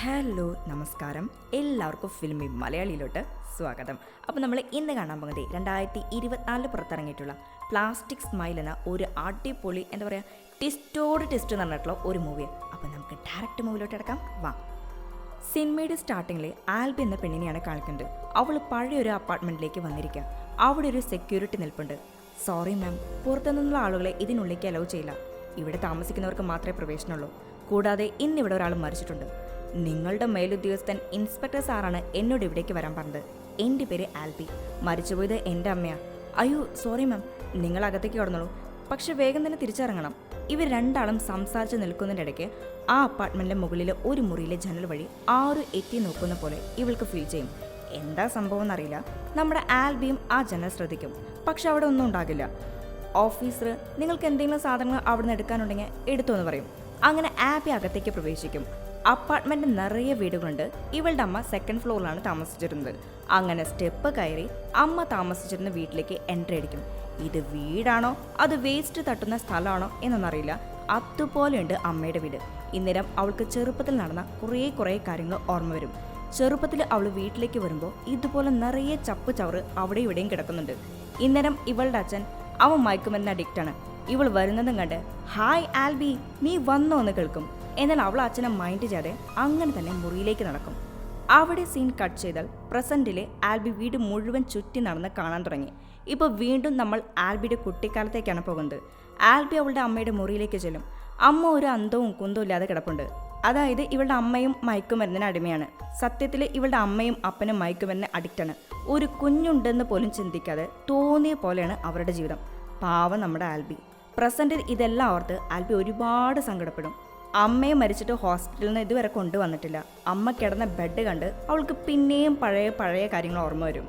Hello നമസ്കാരം, എല്ലാവർക്കും ഫിലിമി മലയാളിയിലോട്ട് സ്വാഗതം. അപ്പോൾ നമ്മൾ ഇന്ന് കാണാൻ പോകുന്നത് 2024 പുറത്തിറങ്ങിയിട്ടുള്ള പ്ലാസ്റ്റിക് സ്മൈൽ എന്ന ഒരു അടിപൊളി എന്താ പറയുക ടിസ്റ്റ് എന്ന് പറഞ്ഞിട്ടുള്ള ഒരു മൂവിയാണ്. അപ്പോൾ നമുക്ക് ഡയറക്റ്റ് മൂവിയിലോട്ട് എടുക്കാം, വാ. സിനിമയുടെ സ്റ്റാർട്ടിങ്ങിൽ ആൽബി എന്ന പെണ്ണിനെയാണ് കാണിക്കുന്നത്. അവൾ പഴയൊരു അപ്പാർട്ട്മെൻറ്റിലേക്ക് വന്നിരിക്കുക. അവിടെ ഒരു സെക്യൂരിറ്റി നിൽപ്പുണ്ട്. സോറി മാം, പുറത്തുനിന്നുള്ള ആളുകളെ ഇതിനുള്ളിലേക്ക് അലൗ ചെയ്യില്ല. ഇവിടെ താമസിക്കുന്നവർക്ക് മാത്രമേ പ്രവേശനമുള്ളൂ. കൂടാതെ ഇന്നിവിടെ ഒരാൾ മരിച്ചിട്ടുണ്ട്. നിങ്ങളുടെ മേലുദ്യോഗസ്ഥൻ ഇൻസ്പെക്ടർ സാറാണ് എന്നോട് ഇവിടേക്ക് വരാൻ പറഞ്ഞത്. എൻ്റെ പേര് ആൽബി. മരിച്ചുപോയത് എൻ്റെ അമ്മയാണ്. അയ്യോ സോറി മാം, നിങ്ങൾ അകത്തേക്ക് കടന്നോളൂ, പക്ഷെ വേഗം തന്നെ തിരിച്ചിറങ്ങണം. ഇവർ രണ്ടാളും സംസാരിച്ച് നിൽക്കുന്നതിൻ്റെ ഇടയ്ക്ക് ആ അപ്പാർട്ട്മെൻറ്റിൻ്റെ മുകളിലെ ഒരു മുറിയിലെ ജനൽ വഴി ആരും എത്തി നോക്കുന്ന പോലെ ഇവൾക്ക് ഫീൽ ചെയ്യും. എന്താ സംഭവം എന്നറിയില്ല. നമ്മുടെ ആൽബിയും ആ ജനൽ ശ്രദ്ധിക്കും, പക്ഷെ അവിടെ ഒന്നും ഉണ്ടാകില്ല. ഓഫീസർ, നിങ്ങൾക്ക് എന്തെങ്കിലും സാധനങ്ങൾ അവിടെ നിന്ന് എടുക്കാനുണ്ടെങ്കിൽ എടുത്തു എന്ന് പറയും. അങ്ങനെ ആൽബി അകത്തേക്ക് പ്രവേശിക്കും. അപ്പാർട്ട്മെൻറ്റ് നിറയെ വീടുകളുണ്ട്. ഇവളുടെ അമ്മ സെക്കൻഡ് ഫ്ലോറിലാണ് താമസിച്ചിരുന്നത്. അങ്ങനെ സ്റ്റെപ്പ് കയറി അമ്മ താമസിച്ചിരുന്ന വീട്ടിലേക്ക് എൻട്രി അടിക്കും. ഇത് വീടാണോ അത് വേസ്റ്റ് തട്ടുന്ന സ്ഥലമാണോ എന്നൊന്നറിയില്ല. അതുപോലെയുണ്ട് അമ്മയുടെ വീട്. ഇന്നേരം അവൾക്ക് ചെറുപ്പത്തിൽ നടന്ന കുറേ കാര്യങ്ങൾ ഓർമ്മ വരും. ചെറുപ്പത്തിൽ അവൾ വീട്ടിലേക്ക് വരുമ്പോൾ ഇതുപോലെ നിറയെ ചപ്പ് ചവറ് അവിടെ ഇവിടെയും കിടക്കുന്നുണ്ട്. ഇന്നേരം ഇവളുടെ അച്ഛൻ അവൻ മയക്കുമരുന്ന് അഡിക്റ്റാണ്. ഇവൾ വരുന്നതും കണ്ട് ഹായ് ആൽബി, നീ വന്നോ എന്ന് കേൾക്കും. എന്നാൽ അവൾ അച്ഛനെ മൈൻഡ് ചെയ്യാതെ അങ്ങനെ തന്നെ മുറിയിലേക്ക് നടക്കും. അവിടെ സീൻ കട്ട് ചെയ്താൽ പ്രസന്റിലെ ആൽബി വീട് മുഴുവൻ ചുറ്റി നടന്ന് കാണാൻ തുടങ്ങി. ഇപ്പോൾ വീണ്ടും നമ്മൾ ആൽബിയുടെ കുട്ടിക്കാലത്തേക്കാണ് പോകുന്നത്. ആൽബി അവളുടെ അമ്മയുടെ മുറിയിലേക്ക് ചെല്ലും. അമ്മ ഒരു അന്തവും കുന്തവും ഇല്ലാതെ കിടപ്പുണ്ട്. അതായത് ഇവളുടെ അമ്മയും മയക്കുമരുന്നിന് അടിമയാണ്. സത്യത്തിൽ ഇവളുടെ അമ്മയും അപ്പനും മയക്കുമരുന്നിന് അഡിക്റ്റാണ്. ഒരു കുഞ്ഞുണ്ടെന്ന് പോലും ചിന്തിക്കാതെ തോന്നിയ പോലെയാണ് അവരുടെ ജീവിതം. പാവം നമ്മുടെ ആൽബി. പ്രസന്റിൽ ഇതെല്ലാം ഓർത്ത് ആൽബി ഒരുപാട് സങ്കടപ്പെടും. അമ്മയെ മരിച്ചിട്ട് ഹോസ്പിറ്റലിൽ നിന്ന് ഇതുവരെ കൊണ്ടുവന്നിട്ടില്ല. അമ്മ കിടന്ന ബെഡ് കണ്ട് അവൾക്ക് പിന്നെയും പഴയ കാര്യങ്ങൾ ഓർമ്മ വരും.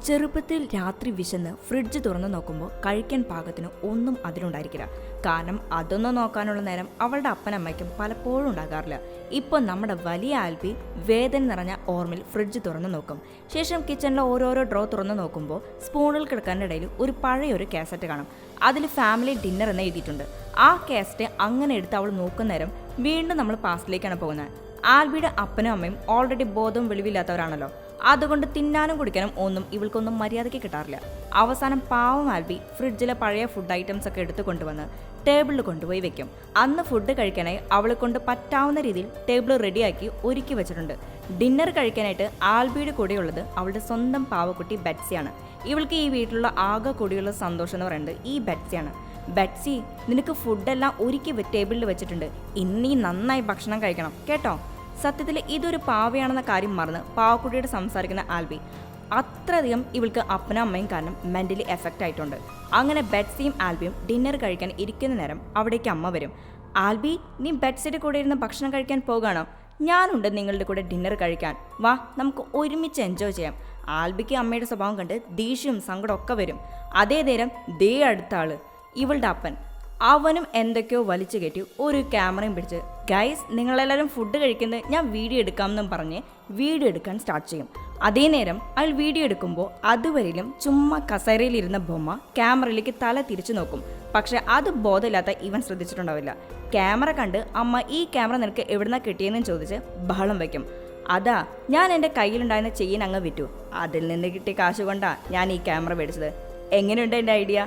ചെറുപ്പത്തിൽ രാത്രി വിശന്ന് ഫ്രിഡ്ജ് തുറന്നു നോക്കുമ്പോൾ കഴിക്കാൻ പാകത്തിന് ഒന്നും അതിലുണ്ടായിരിക്കില്ല. കാരണം അതൊന്നും നോക്കാനുള്ള നേരം അവളുടെ അപ്പനമ്മയ്ക്കും പലപ്പോഴും ഉണ്ടാകാറില്ല. ഇപ്പോൾ നമ്മുടെ വലിയ ആൽബി വേദന നിറഞ്ഞ ഓർമ്മയിൽ ഫ്രിഡ്ജ് തുറന്നു നോക്കും. ശേഷം കിച്ചണിലെ ഓരോരോ ഡ്രോ തുറന്നു നോക്കുമ്പോൾ സ്പൂണിൽ കിടക്കാനിടയിൽ ഒരു പഴയൊരു കാസറ്റ് കാണും. അതിൽ ഫാമിലി ഡിന്നർ എന്ന് എഴുതിയിട്ടുണ്ട്. ആ കാസറ്റ് അങ്ങനെ എടുത്ത് അവൾ നോക്കുന്നേരം വീണ്ടും നമ്മൾ പാസ്റ്റിലേക്കാണ് പോകുന്നത്. ആൽബിയുടെ അപ്പനും അമ്മയും ഓൾറെഡി ബോധവും വെളിവില്ലാത്തവരാണല്ലോ. അതുകൊണ്ട് തിന്നാനും കുടിക്കാനും ഒന്നും ഇവൾക്കൊന്നും മര്യാദയ്ക്ക് കിട്ടാറില്ല. അവസാനം പാവം ആൽബി ഫ്രിഡ്ജിലെ പഴയ ഫുഡ് ഐറ്റംസ് ഒക്കെ എടുത്തു കൊണ്ടുവന്ന് ടേബിളിൽ കൊണ്ടുപോയി വെക്കും. അന്ന് ഫുഡ് കഴിക്കാനായി അവളെ കൊണ്ട് പറ്റാവുന്ന രീതിയിൽ ടേബിൾ റെഡിയാക്കി ഒരുക്കി വെച്ചിട്ടുണ്ട്. ഡിന്നർ കഴിക്കാനായിട്ട് ആൽബിയുടെ കൂടെയുള്ളത് അവളുടെ സ്വന്തം പാവക്കുട്ടി ബെറ്റ്സിയാണ്. ഇവൾക്ക് ഈ വീട്ടിലുള്ള ആകെ കൂടിയുള്ള സന്തോഷം എന്ന് പറയുന്നത് ഈ ബെറ്റ്സിയാണ്. ബെറ്റ്സി, നിനക്ക് ഫുഡെല്ലാം ഒരുക്കി ടേബിളിൽ വെച്ചിട്ടുണ്ട്. ഇന്നീ നന്നായി ഭക്ഷണം കഴിക്കണം കേട്ടോ. സത്യത്തിൽ ഇതൊരു പാവയാണെന്ന കാര്യം മറന്ന് പാവക്കുട്ടിയോട് സംസാരിക്കുന്ന ആൽബി അത്രയധികം ഇവൾക്ക് അപ്പനും അമ്മയും കാരണം മെൻ്റലി എഫക്റ്റ് ആയിട്ടുണ്ട്. അങ്ങനെ ബെറ്റ്സിയും ആൽബിയും ഡിന്നർ കഴിക്കാൻ ഇരിക്കുന്ന നേരം അവിടേക്ക് അമ്മ വരും. ആൽബി, നീ ബെറ്റ്സിയുടെ കൂടെ ഇരുന്ന് ഭക്ഷണം കഴിക്കാൻ പോകാണോ? ഞാനുണ്ട് നിങ്ങളുടെ കൂടെ ഡിന്നർ കഴിക്കാൻ, വാ നമുക്ക് ഒരുമിച്ച് എൻജോയ് ചെയ്യാം. ആൽബിക്ക് അമ്മയുടെ സ്വഭാവം കണ്ട് ദേഷ്യവും സങ്കടമൊക്കെ വരും. അതേ നേരം ദേ അടുത്ത ആള് ഇവളുടെ അപ്പൻ. അവനും എന്തൊക്കെയോ വലിച്ചു കയറ്റി ഒരു ക്യാമറയും പിടിച്ച് ഗൈസ് നിങ്ങളെല്ലാവരും ഫുഡ് കഴിക്കുന്നത് ഞാൻ വീഡിയോ എടുക്കാമെന്നും പറഞ്ഞ് വീഡിയോ എടുക്കാൻ സ്റ്റാർട്ട് ചെയ്യും. അതേ നേരം അയാൾ വീഡിയോ എടുക്കുമ്പോൾ അതുവരെയും ചുമ്മാ കസേരയിലിരുന്ന ബൊമ്മ ക്യാമറയിലേക്ക് തല തിരിച്ചു നോക്കും. പക്ഷെ അത് ബോധമില്ലാത്ത ഇവൻ ശ്രദ്ധിച്ചിട്ടുണ്ടാവില്ല. ക്യാമറ കണ്ട് അമ്മ ഈ ക്യാമറ നിനക്ക് എവിടുന്നാ കിട്ടിയെന്നും ചോദിച്ച് ബഹളം വയ്ക്കും. അതാ ഞാൻ എൻ്റെ കയ്യിലുണ്ടായിരുന്ന ചെയിൻ അങ്ങ് വിറ്റു, അതിൽ നിന്ന് കിട്ടിയ കാശ് കൊണ്ടാ ഞാൻ ഈ ക്യാമറ മേടിച്ചത്. എങ്ങനെയുണ്ട് എൻ്റെ ഐഡിയ?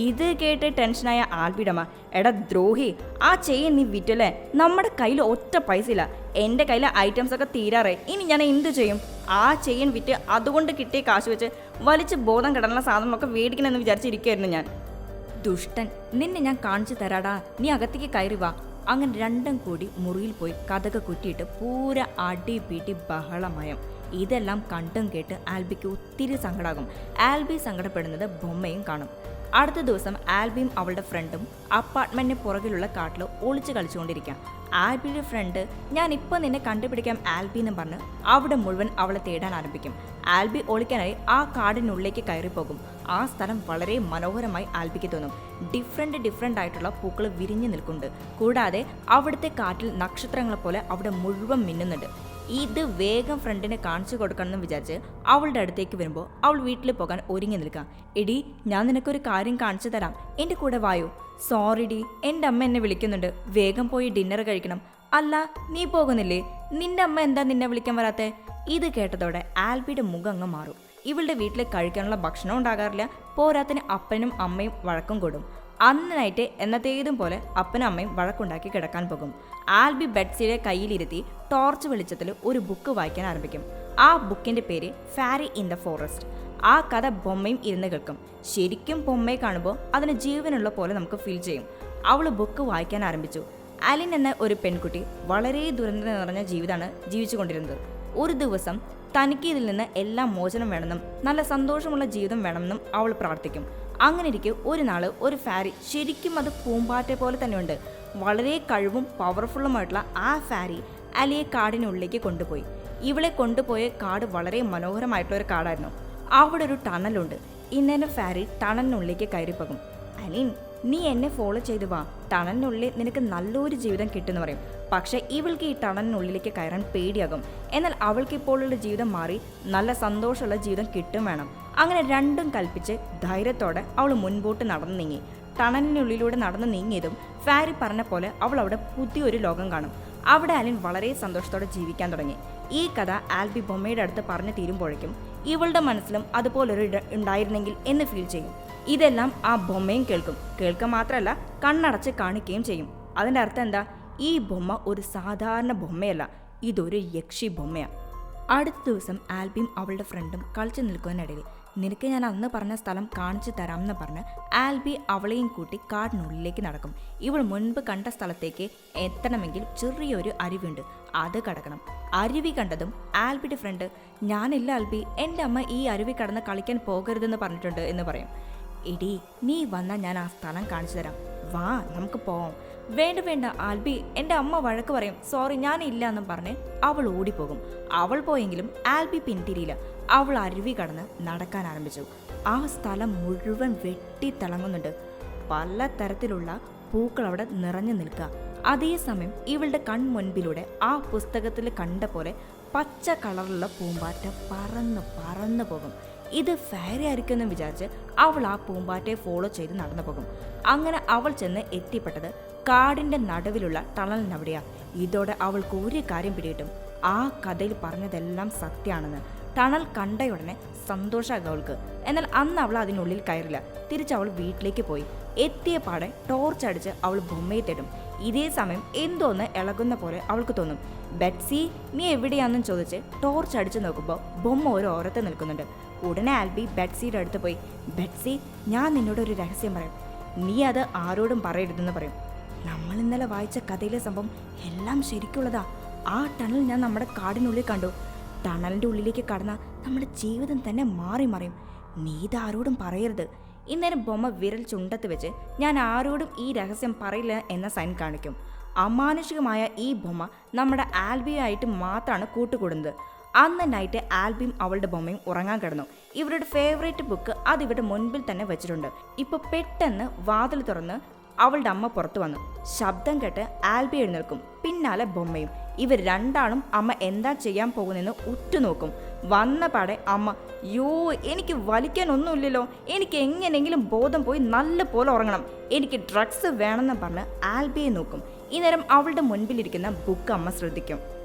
ഇത് കേട്ട് ടെൻഷനായ ആൽബിടമ്മ, എടാ ദ്രോഹി, ആ ചെയിൻ നീ വിറ്റല്ലേ? നമ്മുടെ കയ്യിൽ ഒറ്റ പൈസ ഇല്ല. എൻ്റെ കയ്യിലെ ഐറ്റംസ് ഒക്കെ തീരാറേ. ഇനി ഞാൻ എന്ത് ചെയ്യും? ആ ചെയിൻ വിറ്റ് അതുകൊണ്ട് കിട്ടിയ കാശ് വെച്ച് വലിച്ച് ബോധം കിടന്ന സാധനങ്ങളൊക്കെ മേടിക്കണമെന്ന് വിചാരിച്ചിരിക്കുകയായിരുന്നു ഞാൻ. ദുഷ്ടൻ, നിന്നെ ഞാൻ കാണിച്ചു തരാടാ, നീ അകത്തേക്ക് കയറി വാ. അങ്ങനെ രണ്ടും കൂടി മുറിയിൽ പോയി കഥക കുറ്റിയിട്ട് പൂര അടി പീട്ടി ബഹളമയം. ഇതെല്ലാം കണ്ടും കേട്ട് ആൽബിക്ക് ഒത്തിരി സങ്കടമാകും. ആൽബി സങ്കടപ്പെടുന്നത് ബൊമ്മയും കാണും. അടുത്ത ദിവസം ആൽബിയും അവളുടെ ഫ്രണ്ടും അപ്പാർട്ട്മെന്റിന് പുറകിലുള്ള കാട്ടിൽ ഒളിച്ച് കളിച്ചുകൊണ്ടിരിക്കാം. ആൽബിയുടെ ഫ്രണ്ട് ഞാൻ ഇപ്പോൾ നിന്നെ കണ്ടുപിടിക്കാം ആൽബി എന്ന് പറഞ്ഞ് അവിടെ മുഴുവൻ അവളെ തേടാൻ ആരംഭിക്കും. ആൽബി ഒളിക്കാനായി ആ കാടിനുള്ളിലേക്ക് കയറിപ്പോകും. ആ സ്ഥലം വളരെ മനോഹരമായി ആൽബിക്ക് തോന്നും. ഡിഫറെൻ്റ് ആയിട്ടുള്ള പൂക്കൾ വിരിഞ്ഞു നിൽക്കുന്നുണ്ട്. കൂടാതെ അവിടുത്തെ കാറ്റിൽ നക്ഷത്രങ്ങളെ പോലെ അവിടെ മുഴുവൻ മിന്നുന്നുണ്ട്. ഇത് വേഗം ഫ്രണ്ടിനെ കാണിച്ചു കൊടുക്കണമെന്ന് വിചാരിച്ച് അവളുടെ അടുത്തേക്ക് വരുമ്പോൾ അവൾ വീട്ടിൽ പോകാൻ ഒരുങ്ങി നിൽക്കാം. എടി, ഞാൻ നിനക്കൊരു കാര്യം കാണിച്ചു തരാം, എൻ്റെ കൂടെ വായോ. സോറി ഡി, എൻ്റെ അമ്മ എന്നെ വിളിക്കുന്നുണ്ട്, വേഗം പോയി ഡിന്നർ കഴിക്കണം. അല്ല, നീ പോകുന്നില്ലേ? നിന്റെ അമ്മ എന്താ നിന്നെ വിളിക്കാൻ വരാത്തെ? ഇത് കേട്ടതോടെ ആൽബിയുടെ മുഖം അങ്ങ് മാറും. ഇവളുടെ വീട്ടിൽ കഴിക്കാനുള്ള ഭക്ഷണം ഉണ്ടാകാറില്ല, പോരാത്തിന് അപ്പനും അമ്മയും വഴക്കും കൊടും. അന്ന് നൈറ്റ് എന്നത്തേതും പോലെ അപ്പനും അമ്മയും വഴക്കുണ്ടാക്കി കിടക്കാൻ പോകും. ആൽബി ബെറ്റ്സിയുടെ കയ്യിലിരുത്തി ടോർച്ച് വെളിച്ചത്തിൽ ഒരു ബുക്ക് വായിക്കാൻ ആരംഭിക്കും. ആ ബുക്കിന്റെ പേര് ഫാരി ഇൻ ദ ഫോറസ്റ്റ്. ആ കഥ ബൊമ്മയും ഇരുന്ന് കേൾക്കും. ശരിക്കും ബൊമ്മയെ കാണുമ്പോൾ അതിന് ജീവനുള്ള പോലെ നമുക്ക് ഫീൽ ചെയ്യും. അവള് ബുക്ക് വായിക്കാൻ ആരംഭിച്ചു. അലിൻ എന്ന ഒരു പെൺകുട്ടി വളരെ ദുരന്തം നിറഞ്ഞ ജീവിതമാണ് ജീവിച്ചുകൊണ്ടിരുന്നത്. ഒരു ദിവസം തനിക്ക് ഇതിൽ നിന്ന് എല്ലാം മോചനം വേണമെന്നും നല്ല സന്തോഷമുള്ള ജീവിതം വേണമെന്നും അവൾ പ്രാർത്ഥിക്കും. അങ്ങനെ ഇരിക്കെ ഒരു നാള് ഒരു ഫാരി, ശരിക്കും അത് പൂമ്പാറ്റെ പോലെ തന്നെയുണ്ട്, വളരെ കഴിവും പവർഫുള്ളുമായിട്ടുള്ള ആ ഫാരി അലിയെ കാടിനുള്ളിലേക്ക് കൊണ്ടുപോയി. ഇവളെ കൊണ്ടുപോയ കാട് വളരെ മനോഹരമായിട്ടുള്ള ഒരു കാടായിരുന്നു. അവിടെ ഒരു ടണലുണ്ട്. ഇന്നേരം ഫാരി ടണലിനുള്ളിലേക്ക് കയറിപ്പോകും. അലിൻ, നീ എന്നെ ഫോളോ ചെയ്തു വാ, ടണലിനുള്ളിൽ നിനക്ക് നല്ലൊരു ജീവിതം കിട്ടുമെന്ന് പറയും. പക്ഷെ ഇവൾക്ക് ഈ ടണലിനുള്ളിലേക്ക് കയറാൻ പേടിയാകും. എന്നാൽ അവൾക്ക് ഇപ്പോഴുള്ള ജീവിതം മാറി നല്ല സന്തോഷമുള്ള ജീവിതം കിട്ടും വേണം. അങ്ങനെ രണ്ടും കൽപ്പിച്ച് ധൈര്യത്തോടെ അവൾ മുൻപോട്ട് നടന്നു നീങ്ങി. ടണലിനുള്ളിലൂടെ നടന്നു നീങ്ങിയതും ഫാരി പറഞ്ഞ പോലെ അവൾ അവിടെ പുതിയൊരു ലോകം കാണും. അവിടെ അലിൻ വളരെ സന്തോഷത്തോടെ ജീവിക്കാൻ തുടങ്ങി. ഈ കഥ ആൽബി ബൊമ്മയുടെ അടുത്ത് പറഞ്ഞു തീരുമ്പോഴേക്കും ഇവളുടെ മനസ്സിലും അതുപോലൊരു ഉണ്ടായിരുന്നെങ്കിൽ എന്ന് ഫീൽ ചെയ്യും. ഇതെല്ലാം ആ ബൊമ്മയും കേൾക്കും. കേൾക്കുക മാത്രമല്ല, കണ്ണടച്ച് കാണിക്കുകയും ചെയ്യും. അതിൻ്റെ അർത്ഥം എന്താ? ഈ ബൊമ്മ ഒരു സാധാരണ ബൊമ്മയല്ല, ഇതൊരു യക്ഷി ബൊമ്മയാണ്. അടുത്ത ദിവസം ആൽബിയും അവളുടെ ഫ്രണ്ടും കളിച്ചു നിൽക്കുന്നതിനിടയിൽ നിനക്ക് ഞാൻ അന്ന് പറഞ്ഞ സ്ഥലം കാണിച്ചു തരാമെന്ന് പറഞ്ഞ് ആൽബി അവളെയും കൂട്ടി കാടിനുള്ളിലേക്ക് നടക്കും. ഇവൾ മുൻപ് കണ്ട സ്ഥലത്തേക്ക് എത്തണമെങ്കിൽ ചെറിയൊരു അരുവിയുണ്ട്, അത് കടക്കണം. അരുവി കണ്ടതും ആൽബിയുടെ ഫ്രണ്ട്, ഞാനില്ല ആൽബി, എൻ്റെ അമ്മ ഈ അരുവി കടന്ന് കളിക്കാൻ പോകരുതെന്ന് പറഞ്ഞിട്ടുണ്ട് എന്ന് പറയും. എടി, നീ വന്നാൽ ഞാൻ ആ സ്ഥലം കാണിച്ചു തരാം, വാ നമുക്ക് പോവാം. വേണ്ട വേണ്ട ആൽബി, എൻ്റെ അമ്മ വഴക്ക് പറയും, സോറി ഞാനില്ല എന്നും പറഞ്ഞ് അവൾ ഓടിപ്പോകും. അവൾ പോയെങ്കിലും ആൽബി പിന്തിരിയില്ല. അവൾ അരുവി കടന്ന് നടക്കാൻ ആരംഭിച്ചു. ആ സ്ഥലം മുഴുവൻ വെട്ടിത്തിളങ്ങുന്നുണ്ട്. പല തരത്തിലുള്ള പൂക്കൾ അവിടെ നിറഞ്ഞു നിൽക്കുക. അതേസമയം ഇവളുടെ കൺമുൻപിലൂടെ ആ പുസ്തകത്തിൽ കണ്ട പോലെ പച്ച കളറിലുള്ള പൂമ്പാറ്റ പറന്ന് പറന്നു പോകും. ഇത് ഫെയറി ആയിരിക്കുമെന്ന് വിചാരിച്ച് അവൾ ആ പൂമ്പാറ്റയെ ഫോളോ ചെയ്ത് നടന്നു പോകും. അങ്ങനെ അവൾ ചെന്ന് എത്തിപ്പെട്ടത് കാടിന്റെ നടുവിലുള്ള ടണലിനവിടെയാ. ഇതോടെ അവൾക്ക് ഒരു കാര്യം പിടികിട്ടും, ആ കഥയിൽ പറഞ്ഞതെല്ലാം സത്യമാണെന്ന്. ടണൽ കണ്ടയുടനെ സന്തോഷമാകും അവൾക്ക്. എന്നാൽ അന്ന് അവൾ അതിനുള്ളിൽ കയറില്ല. തിരിച്ച് അവൾ വീട്ടിലേക്ക് പോയി. എത്തിയ പാടെ ടോർച്ച് അടിച്ച് അവൾ ബൊമ്മയെ തേടും. ഇതേ സമയം എന്തോന്ന് ഇളകുന്ന പോലെ അവൾക്ക് തോന്നും. ബെറ്റ്സി, നീ എവിടെയാണെന്നും ചോദിച്ച് ടോർച്ച് അടിച്ച് നോക്കുമ്പോൾ ബൊമ്മ ഒരു ഓരത്ത് നിൽക്കുന്നുണ്ട്. ഉടനെ ആൽബി ബെറ്റ്സിയുടെ അടുത്ത് പോയി, ബെറ്റ്സി, ഞാൻ നിന്നോട് ഒരു രഹസ്യം പറയാം, നീ അത് ആരോടും പറയരുതെന്ന് പറയും. നമ്മൾ ഇന്നലെ വായിച്ച കഥയിലെ സംഭവം എല്ലാം ശരിക്കുള്ളതാ. ആ ടണൽ ഞാൻ നമ്മുടെ കാടിനുള്ളിൽ കണ്ടു. ടണലിൻ്റെ ഉള്ളിലേക്ക് കടന്നാൽ നമ്മുടെ ജീവിതം തന്നെ മാറി മറിയും. നീ ഇത് ആരോടും പറയരുത്. ഇന്നേരം ബൊമ്മ വിരൽ ചുണ്ടത്ത് വെച്ച് ഞാൻ ആരോടും ഈ രഹസ്യം പറയില്ല എന്ന സൈൻ കാണിക്കും. അമാനുഷികമായ ഈ ബൊമ്മ നമ്മുടെ ആൽബിയായിട്ട് മാത്രമാണ് കൂട്ടുകൂടുന്നത്. അന്ന് നൈറ്റ് ആൽബിയും അവളുടെ ബൊമ്മയും ഉറങ്ങാൻ കിടന്നു. ഇവരുടെ ഫേവറേറ്റ് ബുക്ക് അതിവരുടെ മുൻപിൽ തന്നെ വെച്ചിട്ടുണ്ട്. ഇപ്പോൾ പെട്ടെന്ന് വാതിൽ തുറന്ന് അവളുടെ അമ്മ പുറത്തു വന്നു. ശബ്ദം കേട്ട് ആൽബി എഴുന്നേൽക്കും, പിന്നാലെ ബൊമ്മയും. ഇവർ രണ്ടാളും അമ്മ എന്താ ചെയ്യാൻ പോകുന്നെന്ന് ഉറ്റുനോക്കും. വന്ന പാടെ അമ്മ, യോ എനിക്ക് വലിക്കാനൊന്നുമില്ലല്ലോ, എനിക്ക് എങ്ങനെയെങ്കിലും ബോധം പോയി നല്ല പോലെ ഉറങ്ങണം, എനിക്ക് ഡ്രഗ്സ് വേണമെന്ന് പറഞ്ഞ് ആൽബിയെ നോക്കും. ഈ നേരം അവളുടെ മുൻപിലിരിക്കുന്ന ബുക്ക് അമ്മ ശ്രദ്ധിക്കും.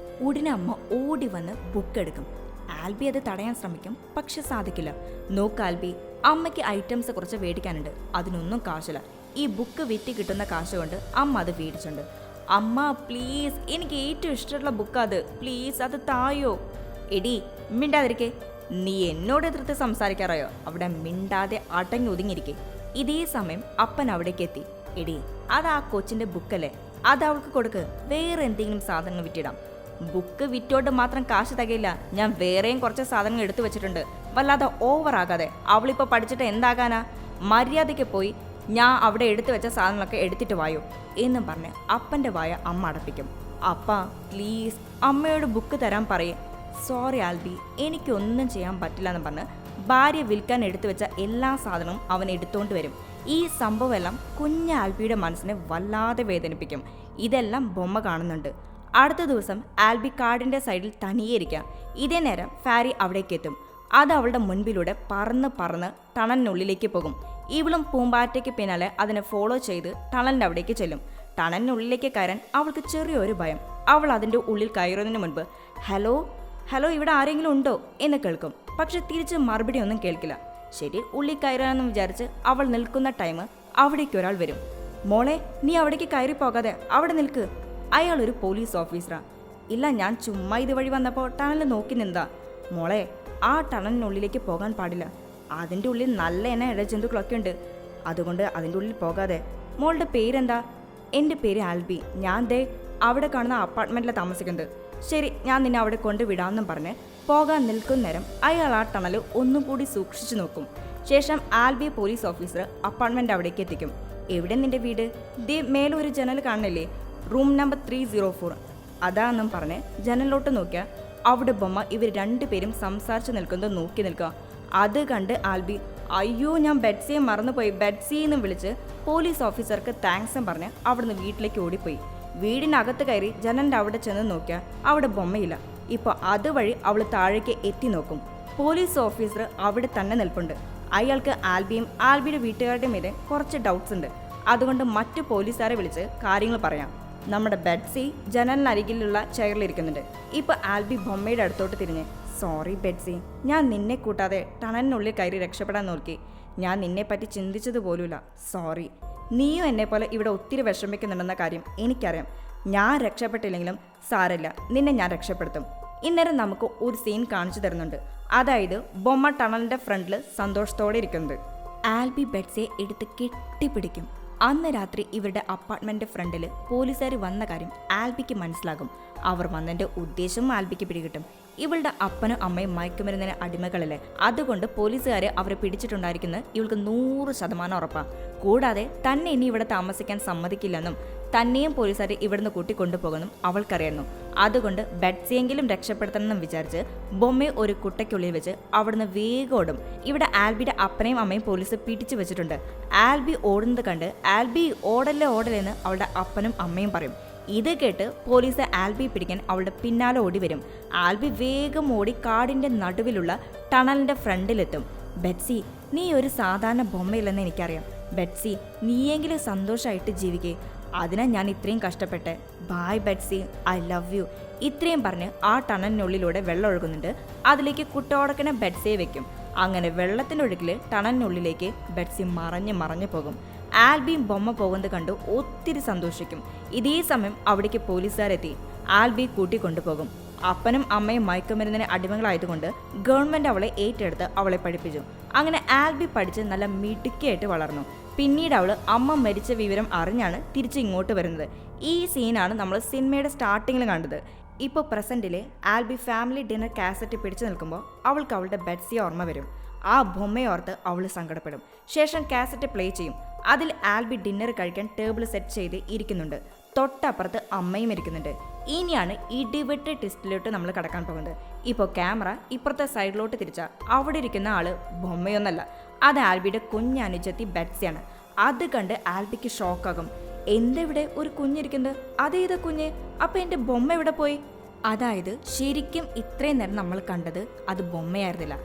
ഉടനെ അമ്മ ഓടി വന്ന് ബുക്ക് എടുക്കും. ആൽബി അത് തടയാൻ ശ്രമിക്കും, പക്ഷെ സാധിക്കില്ല. നോക്ക് ആൽബി, അമ്മയ്ക്ക് ഐറ്റംസ് കുറച്ച് മേടിക്കാനുണ്ട്, അതിനൊന്നും കാശില്ല. ഈ ബുക്ക് വിറ്റ് കിട്ടുന്ന കാശ് കൊണ്ട് അമ്മ അത് മേടിച്ചുണ്ട്. അമ്മ പ്ലീസ്, എനിക്ക് ഏറ്റവും ഇഷ്ടമുള്ള ബുക്ക് അത്, പ്ലീസ് അത് തായോ. എടി മിണ്ടാതിരിക്കേ, നീ എന്നോട് എതിർത്ത് സംസാരിക്കാറായോ? അവിടെ മിണ്ടാതെ അടങ്ങി ഒതുങ്ങിയിരിക്കേ. ഇതേ സമയം അപ്പൻ അവിടേക്ക് എത്തി. എടി, അത് ആ കൊച്ചിൻ്റെ ബുക്കല്ലേ, അത് അവൾക്ക് കൊടുക്ക്, വേറെ എന്തെങ്കിലും സാധനങ്ങൾ വിറ്റിടാം. ബുക്ക് വിറ്റോണ്ട് മാത്രം കാശ് തികയില്ല, ഞാൻ വേറെയും കുറച്ച് സാധനങ്ങൾ എടുത്തു വെച്ചിട്ടുണ്ട്, വല്ലാതെ ഓവർ ആകാതെ. അവളിപ്പോൾ പഠിച്ചിട്ട് എന്താകാനാ? മര്യാദയ്ക്ക് പോയി ഞാൻ അവിടെ എടുത്തു വെച്ച സാധനങ്ങളൊക്കെ എടുത്തിട്ട് വായോ എന്നും പറഞ്ഞ് അപ്പൻ്റെ വായ അമ്മ അടപ്പിക്കും. അപ്പ പ്ലീസ് അമ്മയോട് ബുക്ക് തരാൻ പറയേ. സോറി ആൽബി, എനിക്കൊന്നും ചെയ്യാൻ പറ്റില്ല എന്ന് പറഞ്ഞ് ഭാര്യ വിൽക്കാൻ എടുത്തു വെച്ച എല്ലാ സാധനവും അവൻ എടുത്തുകൊണ്ട് വരും. ഈ സംഭവമെല്ലാം കുഞ്ഞ ആൽബിയുടെ മനസ്സിനെ വല്ലാതെ വേദനിപ്പിക്കും. ഇതെല്ലാം ബൊമ്മ കാണുന്നുണ്ട്. അടുത്ത ദിവസം ആൽബി കാടിൻ്റെ സൈഡിൽ തനിയേയിരിക്കാം. ഇതേ നേരം ഫാരി അവിടേക്ക് എത്തും. അത് അവളുടെ മുൻപിലൂടെ പറന്ന് പറന്ന് ടണലിനുള്ളിലേക്ക് പോകും. ഇവളും പൂമ്പാറ്റയ്ക്ക് പിന്നാലെ അതിനെ ഫോളോ ചെയ്ത് ടണലിൻ്റെ അവിടേക്ക് ചെല്ലും. ടണലിനുള്ളിലേക്ക് കയറാൻ അവൾക്ക് ചെറിയൊരു ഭയം. അവൾ അതിൻ്റെ ഉള്ളിൽ കയറുന്നതിന് മുൻപ് ഹലോ ഹലോ ഇവിടെ ആരെങ്കിലും ഉണ്ടോ എന്ന് കേൾക്കും. പക്ഷെ തിരിച്ച് മറുപടി ഒന്നും കേൾക്കില്ല. ശരി, ഉള്ളിൽ കയറാമെന്ന് വിചാരിച്ച് അവൾ നിൽക്കുന്ന ടൈം അവിടേക്ക് ഒരാൾ വരും. മോളെ, നീ അവിടേക്ക് കയറി പോകാതെ അവിടെ നിൽക്ക്. അയാൾ ഒരു പോലീസ് ഓഫീസറാ. ഇല്ല, ഞാൻ ചുമ്മാ ഇതുവഴി വന്നപ്പോൾ ടണൽ നോക്കി നിന്നാ. മോളെ, ആ ടണലിനുള്ളിലേക്ക് പോകാൻ പാടില്ല. അതിൻ്റെ ഉള്ളിൽ നല്ല ഇഴജന്തുക്കളൊക്കെ ഉണ്ട്. അതുകൊണ്ട് അതിൻ്റെ ഉള്ളിൽ പോകാതെ. മോളുടെ പേരെന്താ? എൻ്റെ പേര് ആൽബി. ഞാൻ ദേ അവിടെ കാണുന്ന അപ്പാർട്ട്മെൻറ്റിലാണ് താമസിക്കുന്നത്. ശരി, ഞാൻ നിന്നെ അവിടെ കൊണ്ടുവിടാമെന്നും പറഞ്ഞ് പോകാൻ നിൽക്കുന്ന നേരം അയാൾ ആ ടണൽ ഒന്നും കൂടി സൂക്ഷിച്ചു നോക്കും. ശേഷം ആൽബി പോലീസ് ഓഫീസർ അപ്പാർട്ട്മെൻറ്റ് അവിടേക്ക് എത്തിക്കും. എവിടെ നിന്റെ വീട്? ദേ മേലെ ഒരു ജനൽ കാണില്ലേ, റൂം നമ്പർ 304. അതാണെന്നും പറഞ്ഞ് ജനലിലോട്ട് നോക്കിയാൽ അവിടെ ബൊമ്മ ഇവർ രണ്ടുപേരും സംസാരിച്ച് നിൽക്കുന്നത് നോക്കി നിൽക്കുക. അത് കണ്ട് ആൽബി അയ്യോ ഞാൻ ബെറ്റ്സിയെ മറന്നുപോയി, ബെറ്റ്സി എന്നും വിളിച്ച് പോലീസ് ഓഫീസർക്ക് താങ്ക്സും പറഞ്ഞ് അവിടുന്ന് വീട്ടിലേക്ക് ഓടിപ്പോയി. വീടിനകത്ത് കയറി ജനലിൻ്റെ അവിടെ ചെന്ന് നോക്കിയാൽ അവിടെ ബൊമ്മയില്ല. ഇപ്പോൾ അതുവഴി അവൾ താഴേക്ക് എത്തി നോക്കും. പോലീസ് ഓഫീസർ അവിടെ തന്നെ നിൽപ്പുണ്ട്. അയാൾക്ക് ആൽബിയും ആൽബിയുടെ വീട്ടുകാരുടെ മീതെ കുറച്ച് ഡൗട്ട്സ് ഉണ്ട്. അതുകൊണ്ട് മറ്റു പോലീസുകാരെ വിളിച്ച് കാര്യങ്ങൾ പറയാം. നമ്മുടെ ബെറ്റ്സി ജനലിനരികിലുള്ള ചെയറിലിരിക്കുന്നുണ്ട്. ഇപ്പോൾ ആൽബി ബൊമ്മയുടെ അടുത്തോട്ട് തിരിഞ്ഞ് സോറി ബെറ്റ്സി, ഞാൻ നിന്നെ കൂട്ടാതെ ടണലിനുള്ളിൽ കയറി രക്ഷപ്പെടാൻ നോക്കി. ഞാൻ നിന്നെപ്പറ്റി ചിന്തിച്ചത് പോലുമില്ല. സോറി. നീയും എന്നെ പോലെ ഇവിടെ ഒത്തിരി വിഷമിക്കുന്നുണ്ടെന്ന കാര്യം എനിക്കറിയാം. ഞാൻ രക്ഷപ്പെട്ടില്ലെങ്കിലും സാരമില്ല, നിന്നെ ഞാൻ രക്ഷപ്പെടുത്തും. ഇന്നേരം നമുക്ക് ഒരു സീൻ കാണിച്ചു തരുന്നുണ്ട്. അതായത് ബൊമ്മ ടണലിൻ്റെ ഫ്രണ്ടിൽ സന്തോഷത്തോടെ ഇരിക്കുന്നത്. ആൽബി ബെറ്റ്സിയെ എടുത്ത് കെട്ടിപ്പിടിക്കും. അന്ന് രാത്രി ഇവരുടെ അപ്പാർട്ട്മെന്റ് ഫ്രണ്ടിൽ പോലീസുകാർ വന്ന കാര്യം ആൽബിക്ക് മനസ്സിലാകും. അവർ വന്നതിന്റെ ഉദ്ദേശം ആൽബിക്ക് പിടികിട്ടും. ഇവളുടെ അപ്പനും അമ്മയും മയക്കുമരുന്നിന് അടിമകളല്ലേ, അതുകൊണ്ട് പോലീസുകാരെ അവരെ പിടിച്ചിട്ടുണ്ടായിരിക്കുന്നത് ഇവൾക്ക് 100% ഉറപ്പാണ്. കൂടാതെ തന്നെ ഇനി ഇവിടെ താമസിക്കാൻ സമ്മതിക്കില്ലെന്നും തന്നെയും പോലീസുകാർ ഇവിടുന്ന് കൂട്ടിക്കൊണ്ടുപോകുമെന്നും അവൾക്കറിയായിരുന്നു. അതുകൊണ്ട് ബെറ്റ്സിയെങ്കിലും രക്ഷപ്പെടുത്തണമെന്നും വിചാരിച്ച് ബൊമ്മയെ ഒരു കുട്ടയ്ക്കുള്ളിൽ വെച്ച് അവിടുന്ന് വേഗം ഓടും. ഇവിടെ ആൽബിയുടെ അപ്പനെയും അമ്മയും പോലീസ് പിടിച്ചു വെച്ചിട്ടുണ്ട്. ആൽബി ഓടുന്നത് കണ്ട് ആൽബി ഓടല്ലേ ഓടലെന്ന് അവളുടെ അപ്പനും അമ്മയും പറയും. ഇത് കേട്ട് പോലീസ് ആൽബി പിടിക്കാൻ അവളുടെ പിന്നാലെ ഓടി വരും. ആൽബി വേഗം ഓടി കാടിൻ്റെ നടുവിലുള്ള ടണലിൻ്റെ ഫ്രണ്ടിലെത്തും. ബെറ്റ്സി, നീ ഒരു സാധാരണ ബൊമ്മയില്ലെന്ന് എനിക്കറിയാം. ബെറ്റ്സി, നീയെങ്കിലും സന്തോഷമായിട്ട് ജീവിക്കേ. അതിനാ ഞാൻ ഇത്രയും കഷ്ടപ്പെട്ടെ. Bye Betsy, I love you. ഇത്രയും പറഞ്ഞ് ആ ടണലിനുള്ളിലൂടെ വെള്ളം ഒഴുകുന്നുണ്ട്. അതിലേക്ക് കുട്ടോടക്കനെ ബെറ്റ്സിയെ വെക്കും. അങ്ങനെ വെള്ളത്തിൻ്റെ ഒഴുക്കിൽ ടണലിനുള്ളിലേക്ക് ബെറ്റ്സി മറഞ്ഞു പോകും. ആൽബിയും ബൊമ്മ പോകുന്നത് കണ്ടു ഒത്തിരി സന്തോഷിക്കും. ഇതേ സമയം അവിടേക്ക് പോലീസുകാരെത്തി ആൽബി കൂട്ടിക്കൊണ്ടുപോകും. അപ്പനും അമ്മയും മയക്കുമരുന്നിന് അടിമകളായതുകൊണ്ട് ഗവൺമെൻറ് അവളെ ഏറ്റെടുത്ത് അവളെ പഠിപ്പിച്ചു. അങ്ങനെ ആൽബി പഠിച്ച് നല്ല മിടുക്കിയായിട്ട് വളർന്നു. പിന്നീട് അവൾ അമ്മ മരിച്ച വിവരം അറിഞ്ഞാണ് തിരിച്ച് ഇങ്ങോട്ട് വരുന്നത്. ഈ സീനാണ് നമ്മൾ സിനിമയുടെ സ്റ്റാർട്ടിങ്ങിൽ കണ്ടത്. ഇപ്പോൾ പ്രസൻറ്റിലെ ആൽബി ഫാമിലി ഡിന്നർ കാസറ്റ് പിടിച്ചു നിൽക്കുമ്പോൾ അവൾക്ക് അവളുടെ ബെറ്റ്സിയെ ഓർമ്മ വരും. ആ ബൊമ്മയോർത്ത് അവൾ സങ്കടപ്പെടും. ശേഷം കാസറ്റ് പ്ലേ ചെയ്യും. അതിൽ ആൽബി ഡിന്നർ കഴിക്കാൻ ടേബിൾ സെറ്റ് ചെയ്ത് ഇരിക്കുന്നുണ്ട്. തൊട്ടപ്പുറത്ത് അമ്മയും ഇരിക്കുന്നുണ്ട്. ഇനിയാണ് ഇടിവെട്ട് ട്വിസ്റ്റിലോട്ട് നമ്മൾ കടക്കാൻ പോകുന്നത്. ഇപ്പോൾ ക്യാമറ ഇപ്പുറത്തെ സൈഡിലോട്ട് തിരിച്ചാൽ അവിടെ ഇരിക്കുന്ന ആള് ബൊമ്മയൊന്നല്ല, അത് ആൽബിയുടെ കുഞ്ഞനുജത്തി ബെറ്റ്സിയാണ്. അത് കണ്ട് ആൽബിക്ക് ഷോക്കാകും. എന്തെവിടെ ഒരു കുഞ്ഞിരിക്കുന്നത്? അതേതാ കുഞ്ഞ്? അപ്പം എൻ്റെ ബൊമ്മ എവിടെ പോയി? അതായത് ശരിക്കും ഇത്രയും നേരം നമ്മൾ കണ്ടത് അത് ബൊമ്മയായിരുന്നില്ല,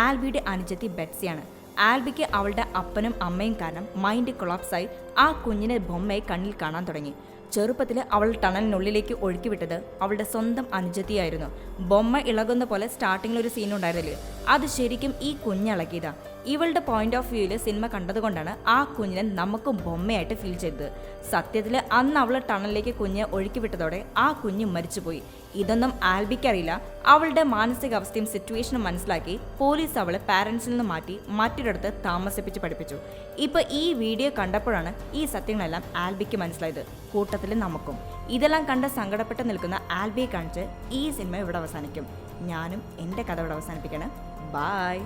ആൽബിയുടെ അനുജത്തി ബെറ്റ്സിയാണ്. ആൽബിക്ക് അവളുടെ അപ്പനും അമ്മയും കാരണം മൈൻഡ് കൊളാപ്സായി ആ കുഞ്ഞിനെ ബൊമ്മയെ കണ്ണിൽ കാണാൻ തുടങ്ങി. ചെറുപ്പത്തിൽ അവൾ ടണലിനുള്ളിലേക്ക് ഒഴുക്കി വിട്ടത് അവളുടെ സ്വന്തം അനുജത്തിയായിരുന്നു. ബൊമ്മ ഇളകുന്ന പോലെ സ്റ്റാർട്ടിങ്ങിൽ ഒരു സീൻ ഉണ്ടായിരുന്നില്ലേ, അത് ശരിക്കും ഈ കുഞ്ഞിളകിയതാ. ഇവളുടെ പോയിന്റ് ഓഫ് വ്യൂവിൽ സിനിമ കണ്ടതുകൊണ്ടാണ് ആ കുഞ്ഞിനെ നമുക്കും ബൊമ്മയായിട്ട് ഫീൽ ചെയ്തത്. സത്യത്തിൽ അന്ന് അവൾ ടണലിലേക്ക് കുഞ്ഞ് ഒഴുക്കി വിട്ടതോടെ ആ കുഞ്ഞ് മരിച്ചുപോയി. ഇതൊന്നും ആൽബിക്കറിയില്ല. അവളുടെ മാനസികാവസ്ഥയും സിറ്റുവേഷനും മനസ്സിലാക്കി പോലീസ് അവളെ പാരൻസിൽ നിന്ന് മാറ്റി മറ്റൊരിടത്ത് താമസിപ്പിച്ച് പഠിപ്പിച്ചു. ഇപ്പോൾ ഈ വീഡിയോ കണ്ടപ്പോഴാണ് ഈ സത്യങ്ങളെല്ലാം ആൽബിക്ക് മനസ്സിലായത്, കൂട്ടത്തിൽ നമുക്കും. ഇതെല്ലാം കണ്ട് സങ്കടപ്പെട്ട് നിൽക്കുന്ന ആൽബിയെ കാണിച്ച് ഈ സിനിമ ഇവിടെ അവസാനിക്കും. ഞാനും എൻ്റെ കഥ ഇവിടെ അവസാനിപ്പിക്കണം. ബായ്.